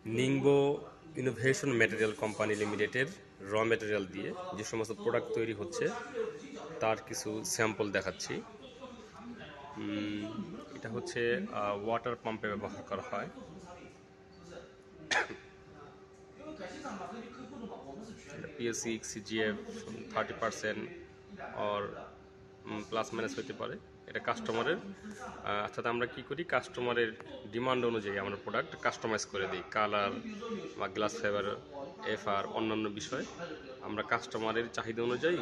Ningbo innovation material company লিমিটেডের র material দিয়ে যে সমস্ত প্রোডাক্ট তৈরি হচ্ছে তার কিছু স্যাম্পল দেখাচ্ছি। এটা হচ্ছে ওয়াটার পাম্পে ব্যবহার করা হয়। PSC CGF 30% or plus minus হতে পারে। এটা কাস্টমারের, অর্থাৎ আমরা কি করি, কাস্টমারের ডিমান্ড অনুযায়ী আমরা প্রোডাক্ট কাস্টমাইজ করে দিই। কালার বা গ্লাস ফাইবার, FR অন্যান্য বিষয় আমরা কাস্টমারের চাহিদা অনুযায়ী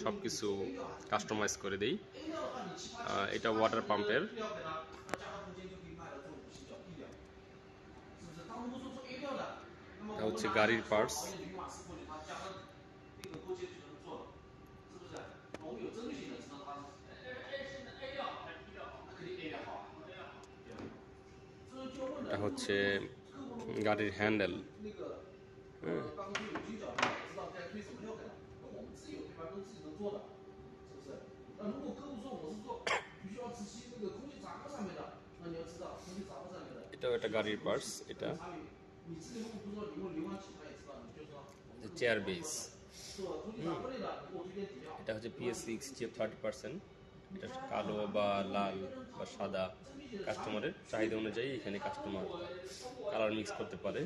সব কিছু কাস্টমাইজ করে দিই। এটা ওয়াটার পাম্পের। এটা হচ্ছে গাড়ির পার্টস। এটা হচ্ছে গাড়ির হ্যান্ডেল। এটাও একটা গাড়ির পার্টস। এটা চেয়ার বেস। এটা হচ্ছে PSC CGF 30%। এটা কালো বা লাল বা সাদা কাস্টমারের চাহিদা অনুযায়ী এখানে কাস্টমার কালার মিক্স করতে পারে।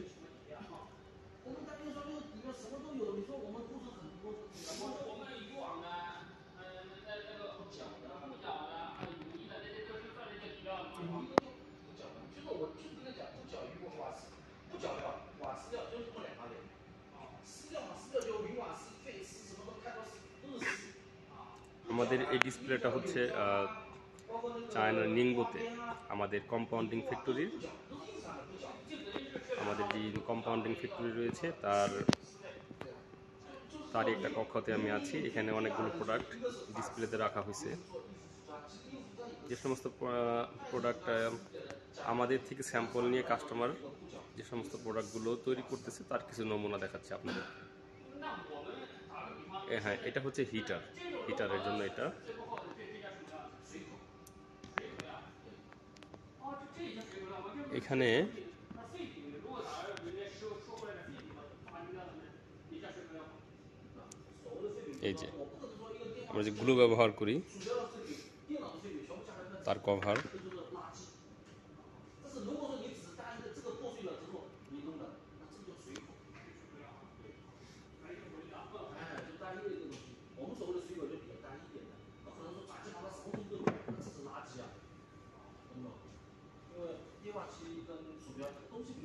আমাদের এই ডিসপ্লেটা হচ্ছে চায়নার নিংবোতে আমাদের কম্পাউন্ডিং ফ্যাক্টরির, আমাদের যে কম্পাউন্ডিং ফ্যাক্টরি রয়েছে তারই একটা কক্ষতে আমি আছি। এখানে অনেকগুলো প্রোডাক্ট ডিসপ্লেতে রাখা হয়েছে। যে সমস্ত প্রোডাক্ট আমাদের থেকে স্যাম্পল নিয়ে কাস্টমার যে সমস্ত প্রোডাক্টগুলো তৈরি করতেছে তার কিছু নমুনা দেখাচ্ছে আপনাদের। হ্যাঁ, এটা হচ্ছে হিটারের জন্য এটা। এখানে এই যে আমরা যে গ্লু ব্যবহার করি তার কভার।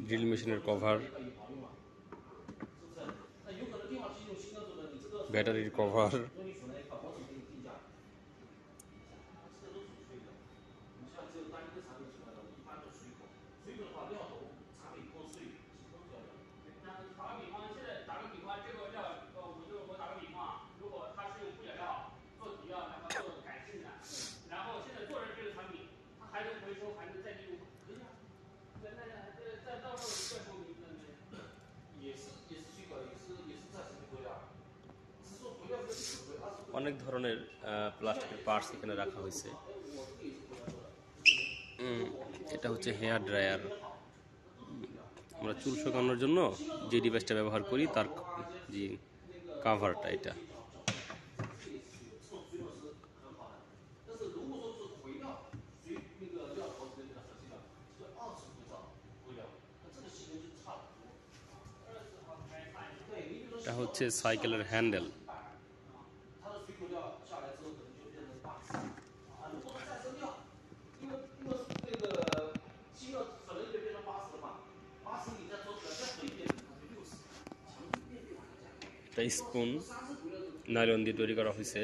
ড্রিল মেশিনের কভার, ব্যাটারির কভার, অনেক ধরনের প্লাস্টিকের পার্টস এখানে রাখা হয়েছে। এটা হচ্ছে হেয়ার ড্রায়ার। আমরা চুল শুকানোর জন্য যে ডিভাইসটা ব্যবহার করি তার যে কাভারটা এটা। এটা হচ্ছে সাইকেলের হ্যান্ডেল। এটা স্পুন নাইলন দিয়ে তৈরি করা হয়েছে।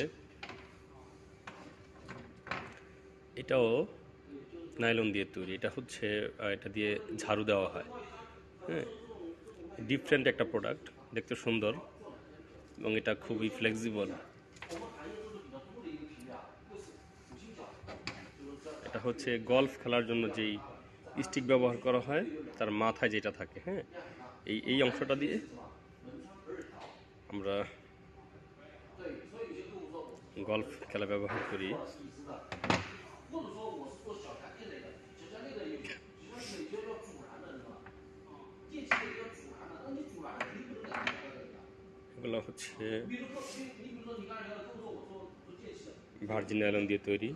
এটাও নাইলন দিয়ে তৈরি। এটা হচ্ছে এটা দিয়ে ঝাড়ু দেওয়া হয়। হ্যাঁ, ডিফারেন্ট একটা প্রোডাক্ট, দেখতে সুন্দর এবং এটা খুবই ফ্লেক্সিবল। এটা হচ্ছে গলফ খেলার জন্য যেই স্টিক ব্যবহার করা হয় তার মাথায় যেটা থাকে, হ্যাঁ, এই অংশটা দিয়ে আমরা গলফ খেলা ব্যবহার করি। হচ্ছে ভার্জিন নাইলন দিয়ে তৈরি।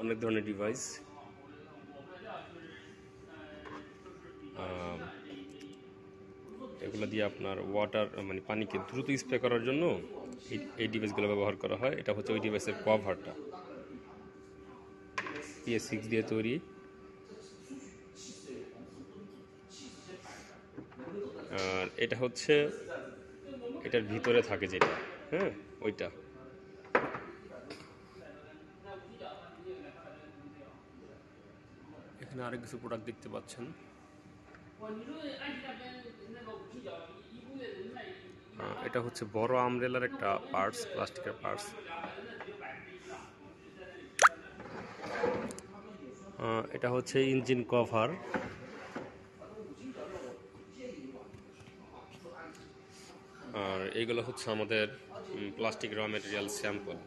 অনেক ধরনের ডিভাইস, এগুলো দিয়ে আপনার ওয়াটার মানে পানিকে দ্রুত স্প্রে করার জন্য এই ডিভাইসগুলো ব্যবহার করা হয়। এটা হচ্ছে ওই ডিভাইসের কভারটা, PS6 দিয়ে তৈরি। আর এটা হচ্ছে এটার ভিতরে থাকে যেটা, হ্যাঁ ওইটা। এখানে আরেক কিছু প্রোডাক্ট দেখতে পাচ্ছেন। এটা হচ্ছে বড় আমব্রেলার একটা পার্টস, প্লাস্টিকের পার্টস। এটা হচ্ছে ইঞ্জিন কভার। আর এইগুলো হচ্ছে আমাদের প্লাস্টিক র মেটেরিয়াল স্যাম্পল।